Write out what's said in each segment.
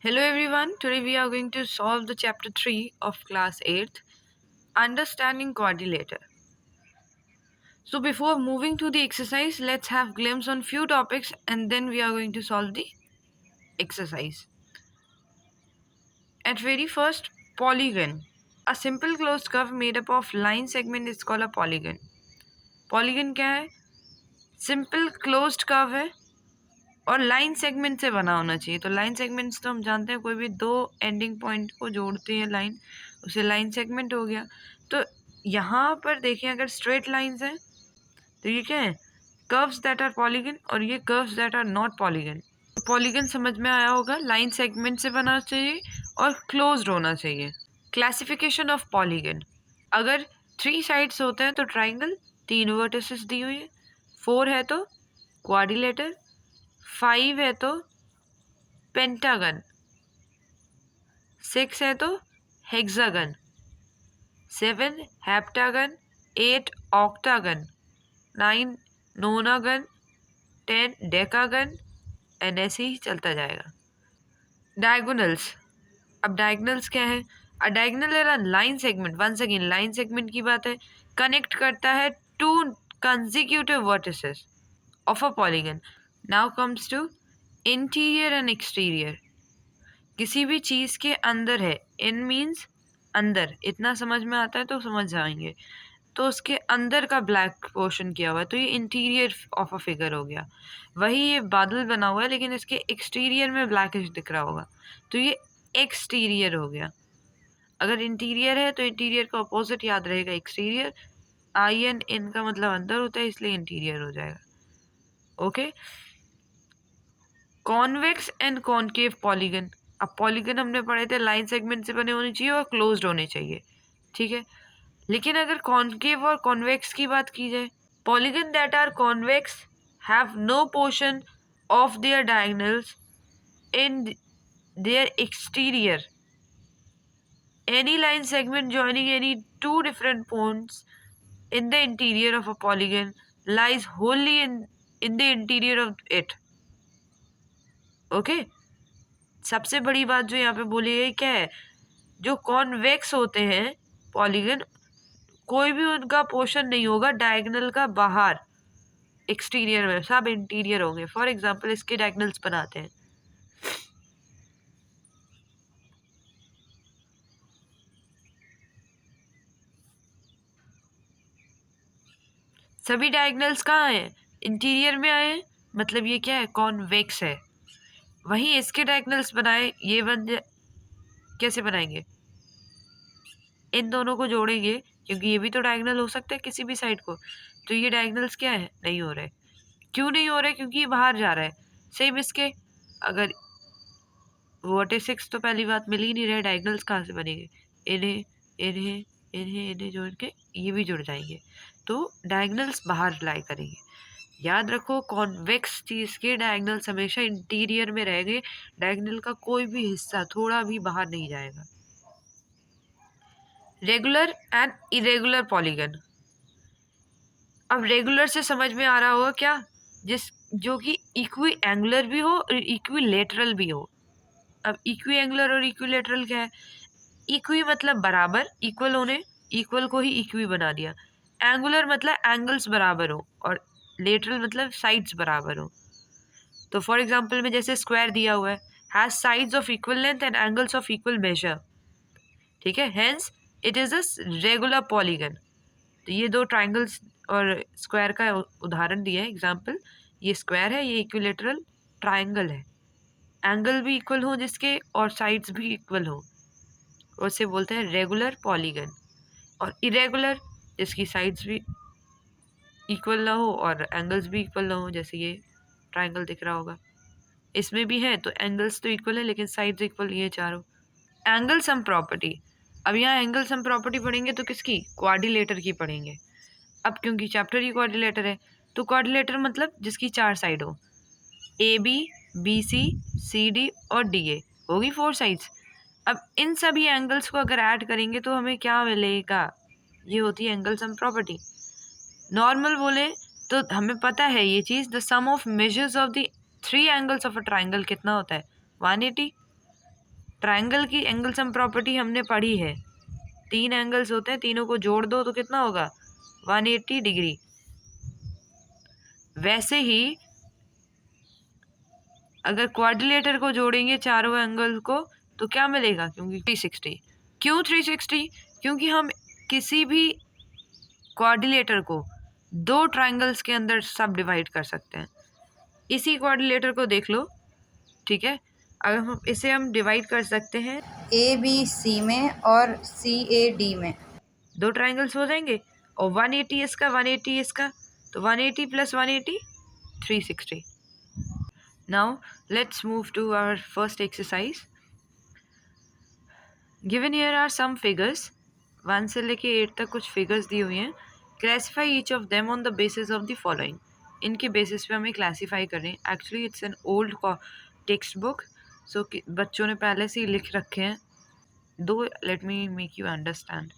Hello everyone, today we are going to solve the chapter 3 of class 8th, Understanding Quadrilateral. So before moving to the exercise, let's have glimpse on few topics and then we are going to solve the exercise. At very first, polygon. A simple closed curve made up of line segment is called a polygon. Polygon क्या है? Simple closed curve है और line segment से बना होना चाहिए। तो line segments तो हम जानते हैं, कोई भी दो एंडिंग पॉइंट को जोड़ते हैं लाइन, उसे लाइन सेगमेंट हो गया। तो यहाँ पर देखें, अगर स्ट्रेट लाइंस हैं तो ये क्या है? कर्व्स दैट आर पॉलीगन, और ये curves that are not polygon. Polygon समझ में आया होगा, लाइन सेगमेंट से बना चाहिए और क्लोज्ड होना चाहिए। क्लासिफिकेशन ऑफ पॉलीगन, अगर 3 साइड्स होते हैं तो ट्राइंगल, 3 वर्टिसेस दी हुई है। 4 है तो क्वाड्रिलेटर, 5 है तो पेंटागन, 6 है तो hexagon, 7 heptagon, 8 octagon, 9 नोनागन, 10 decagon, and ऐसे ही चलता जाएगा। डायगोनल्स, अब डायगोनल्स क्या है? अ डायगोनल है ना line segment, once again line segment की बात है, कनेक्ट करता है 2 consecutive vertices of a polygon. Now comes to interior and exterior. किसी भी चीज़ के अंदर है, इन मीन्स अंदर, इतना समझ में आता है तो समझ जाएंगे। तो उसके अंदर का ब्लैक पोर्शन किया हुआ है तो ये इंटीरियर ऑफ अ फिगर हो गया। वही ये बादल बना हुआ है लेकिन इसके एक्सटीरियर में ब्लैकिश दिख रहा होगा तो ये एक्सटीरियर हो गया। अगर इंटीरियर है तो इंटीरियर का अपोजिट याद रहेगा एक्सटीरियर। आई एन इन का मतलब अंदर होता है, इसलिए इंटीरियर हो जाएगा। Okay, convex and concave polygon. अब पॉलीगन हमने पढ़े थे लाइन सेगमेंट से बने होने चाहिए और क्लोज्ड होने चाहिए, ठीक है। लेकिन अगर कॉनकेव और कॉन्वेक्स की बात की जाए, polygon that are convex have no portion of their diagonals in their exterior. Any line segment joining any two different points in the interior of a polygon lies wholly in the interior of it. Okay, सबसे बड़ी बात जो यहाँ पे बोली गई क्या है? जो कॉन्वेक्स होते हैं पॉलीगन, कोई भी उनका पोर्शन नहीं होगा डायगोनल का बाहर एक्सटीरियर में, सब इंटीरियर होंगे। फॉर एग्जांपल इसके डायगोनल्स बनाते हैं। सभी डायगोनल्स कहाँ हैं? इंटीरियर में आए हैं, मतलब ये क्या है? कॉन्वेक्स है। वहीं इसके डायगोनल्स बनाए, ये कैसे बनाएंगे? इन दोनों को जोड़ेंगे क्योंकि ये भी तो डायगोनल हो सकता है किसी भी साइड को। तो ये डायगोनल्स क्या है? नहीं हो रहे। क्यों नहीं हो रहे? क्योंकि ये बाहर जा रहा है। सेम इसके, अगर वर्टिसेस तो पहली बात मिल ही नहीं रहे, डायगोनल्स कहाँ से बनेंगे? इन्हें इन्हें इन्हें इन्हें जोड़ के ये भी जुड़ जाएंगे, तो डायगोनल्स बाहर लाई करेंगे। याद रखो, कॉन्वेक्स चीज़ के डायगोनल्स हमेशा इंटीरियर में रहेंगे, डायगोनल का कोई भी हिस्सा थोड़ा भी बाहर नहीं जाएगा। Regular and irregular polygon. अब रेगुलर से समझ में आ रहा होगा क्या? जो कि इक्वी एंगुलर भी हो और इक्विलेटरल भी हो। अब इक्वी एंगुलर और इक्विलेटरल क्या है? इक्वी मतलब बराबर, इक्वल होने, इक्वल को ही इक्वी बना दिया। एंगुलर मतलब एंगल्स बराबर हो, और लेटरल मतलब साइड्स बराबर हो। तो फॉर एग्जांपल में जैसे स्क्वायर दिया हुआ है, has sides of equal length and angles of equal major, ठीक है, hence it is a regular polygon. तो ये दो ट्राइंगल्स और स्क्वायर का उदाहरण दिया है, एग्जाम्पल। ये स्क्वायर है, ये इक्विलेटरल ट्राइंगल है। एंगल भी इक्वल हो जिसके और साइड्स भी इक्वल हो, उसे बोलते हैं रेगुलर पॉलीगन। और इरेगुलर, जिसकी साइड्स भी इक्वल ना हो और एंगल्स भी इक्वल ना हो, जैसे ये ट्राइंगल दिख रहा होगा, इसमें भी है तो एंगल्स तो इक्वल है लेकिन साइड्स इक्वल, ये चारों। Angle sum property. अब यहाँ एंगल सम प्रॉपर्टी पढ़ेंगे तो किसकी? क्वाड्रिलेटर की पढ़ेंगे। अब क्योंकि चैप्टर ही क्वाड्रिलेटर है, तो क्वाड्रिलेटर मतलब जिसकी 4 साइड हो, A B, B C, C D और डी ए, होगी 4 साइड्स। अब इन सभी एंगल्स को अगर ऐड करेंगे तो हमें क्या मिलेगा? ये होती है एंगल सम प्रॉपर्टी। नॉर्मल बोले तो हमें पता है ये चीज़, the sum of measures of the 3 angles of a triangle कितना होता है? 180। ट्राइंगल की एंगल सम प्रॉपर्टी हमने पढ़ी है, 3 एंगल्स होते हैं, तीनों को जोड़ दो तो कितना होगा 180 डिग्री। वैसे ही अगर क्वाड्रिलेटर को जोड़ेंगे चारों एंगल को तो क्या मिलेगा, क्योंकि 360। क्यों 360? क्योंकि हम किसी भी क्वाड्रिलेटर को 2 ट्राइंगल्स के अंदर सब डिवाइड कर सकते हैं। इसी क्वाड्रिलेटर को देख लो, ठीक है, अगर हम इसे डिवाइड कर सकते हैं ABC में और CAD में, 2 ट्राइंगल्स हो जाएंगे, और 180 इसका 180 इसका, तो 180 + 180 360। Now let's move to our first exercise. Given here are some figures, 1 से लेके 8 तक कुछ फिगर्स दी हुई हैं। Classify each of them on the basis of the following. इनके बेसिस पे हमें क्लासीफाई कर रहे हैं। Actually it's an old text book, so बच्चों ने पहले से ही लिख रखे हैं। Do let me make you understand.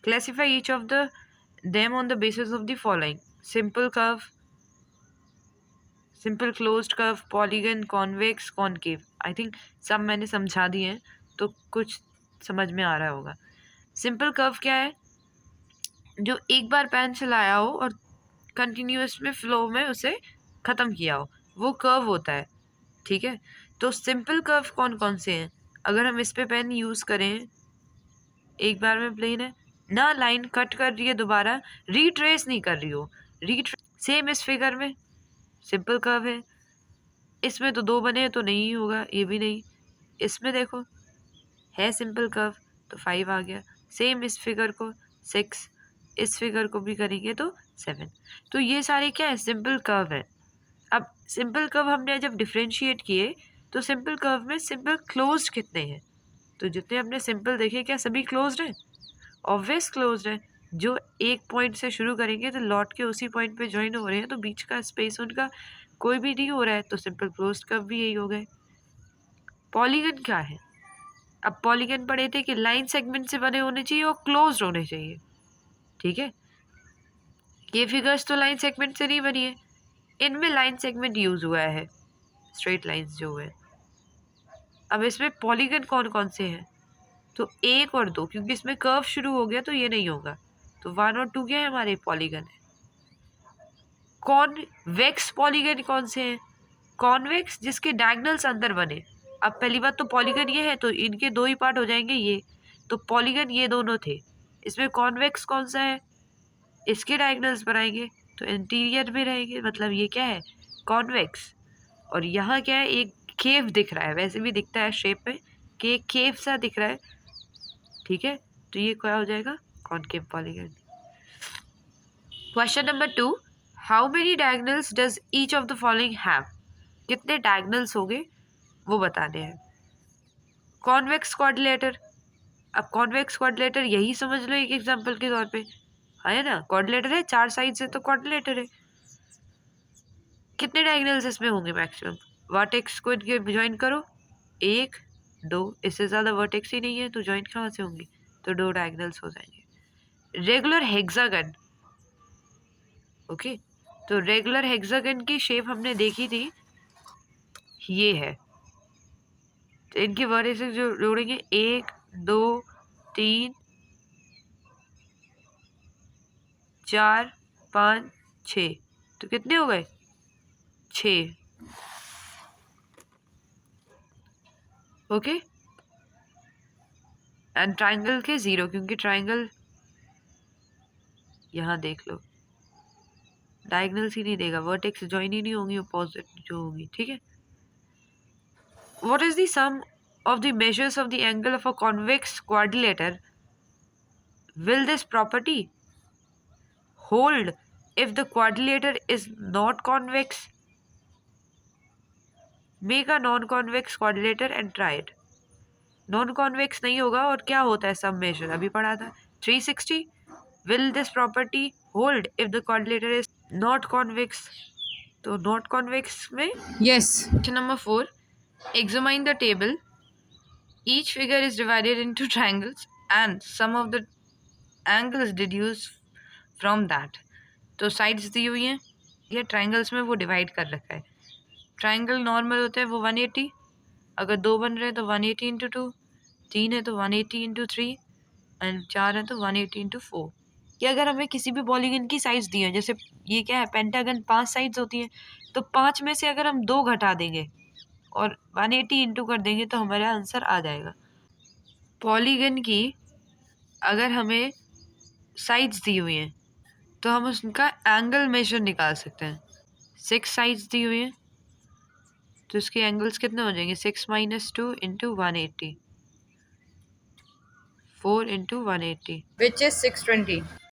Classify each of them on the basis of the following: simple curve, simple closed curve, polygon, convex, concave. I think सब मैंने समझा दिए हैं तो कुछ समझ में आ रहा होगा। सिंपल कर्व क्या है? जो एक बार पेन चलाया हो और कंटिन्यूस में फ्लो में उसे ख़त्म किया हो, वो कर्व होता है, ठीक है। तो सिंपल कर्व कौन कौन से हैं? अगर हम इस पे पेन यूज़ करें, एक बार में प्लेन है ना, लाइन कट कर रही है, दोबारा रीट्रेस नहीं कर रही हो, सेम इस फिगर में सिंपल कर्व है। इसमें तो 2 बने तो नहीं होगा, ये भी नहीं। इसमें देखो है सिंपल कर्व तो 5 आ गया। सेम इस फिगर को 6, इस फिगर को भी करेंगे तो 7। तो ये सारे क्या है? सिंपल कर्व है। अब सिंपल कर्व हमने जब डिफ्रेंशिएट किए तो सिंपल कर्व में सिंपल क्लोज्ड कितने हैं? तो जितने हमने सिंपल देखे क्या सभी क्लोज्ड हैं? ऑब्वियस क्लोज्ड है। जो एक पॉइंट से शुरू करेंगे तो लौट के उसी पॉइंट पे ज्वाइन हो रहे हैं, तो बीच का स्पेस उनका कोई भी नहीं हो रहा है, तो सिंपल क्लोज्ड कर्व भी यही हो गए। पॉलीगन क्या है? अब पॉलीगन पढ़े थे कि लाइन सेगमेंट से बने होने चाहिए और क्लोज्ड होने चाहिए, ठीक है। ये फिगर्स तो लाइन सेगमेंट से नहीं बनी है, इनमें लाइन सेगमेंट यूज हुआ है, स्ट्रेट लाइंस जो है। अब इसमें पॉलीगन कौन कौन से हैं? तो 1 और 2, क्योंकि इसमें कर्व शुरू हो गया तो ये नहीं होगा, तो 1 और 2 क्या है? हमारे पॉलीगन है। कॉन्वेक्स पॉलीगन कौन से हैं? कॉन्वेक्स जिसके डायगोनल्स अंदर बने। अब पहली बात तो पॉलीगन ये है तो इनके 2 ही पार्ट हो जाएंगे ये, तो पॉलीगन ये दोनों थे। इसमें कॉन्वेक्स कौन सा है? इसके डायगोनल्स बनाएंगे तो इंटीरियर में रहेंगे, मतलब ये क्या है? कॉन्वेक्स। और यहाँ क्या है? एक केव दिख रहा है, वैसे भी दिखता है शेप में कि एक केव सा दिख रहा है, ठीक है। तो ये क्या हो जाएगा? Concave polygon. Question number 2, how many diagonals does each of the following have? कितने डायगोनल्स होंगे वो बताने हैं। Convex quadrilateral. अब कॉन्वेक्स क्वाड्रिलेटर यही समझ लो एक एग्जांपल के तौर पे, है ना। क्वाड्रिलेटर है, 4 साइड से तो क्वाड्रिलेटर है। कितने डायगोनल्स इसमें होंगे मैक्सिमम? वर्टेक्स को इनके ज्वाइन करो, 1 2, इससे ज़्यादा वर्टेक्स ही नहीं है तो ज्वाइन कहाँ से होंगी? तो 2 डायगोनल्स हो जाएंगे। रेगुलर हेक्सागन, ओके, तो रेगुलर हेक्सागन की शेप हमने देखी थी, ये है। तो इनके वर्टेक्स जो जोड़ेंगे 1 2 3 4 5 6, तो कितने हो गए? 6, ओके। एंड ट्राइंगल के 0, क्योंकि ट्राइंगल यहाँ देख लो डायगोनल्स ही नहीं देगा, वर्टेक्स ज्वाइन ही नहीं होंगी, अपोजिट जो होंगी, ठीक है। What is the sum of the measures of the angle of a convex quadrilateral? Will this property hold if the quadrilateral is not convex? Make a non-convex quadrilateral and try it. Non-convex नहीं होगा और क्या होता है sum measure? अभी पढ़ा था 360. Will this property hold if the quadrilateral is not convex? तो not convex में yes. Question number 4. Examine the table. Each figure is divided into triangles and some of the angles deduced from that. तो sides दी हुई हैं, ये triangles में वो divide कर रखा है। ट्राइंगल नॉर्मल होता है वो 180, अगर 2 बन रहे हैं तो 180 इंटू 2, 3 है तो 180 इंटू 3 एंड 4 है तो 180 इंटू 4। कि अगर हमें किसी भी पॉलीगन की साइड्स दी है, जैसे ये क्या है, पेंटागन 5 साइड्स होती हैं, तो 5 में से अगर हम 2 घटा देंगे और 180 इंटू कर देंगे तो हमारा आंसर आ जाएगा। पॉलीगन की अगर हमें साइड्स दी हुई हैं तो हम उसका एंगल मेजर निकाल सकते हैं। 6 साइड्स दी हुई हैं तो इसके एंगल्स कितने हो जाएंगे, 6 minus 2 into 180, 4 into 180, which is 620.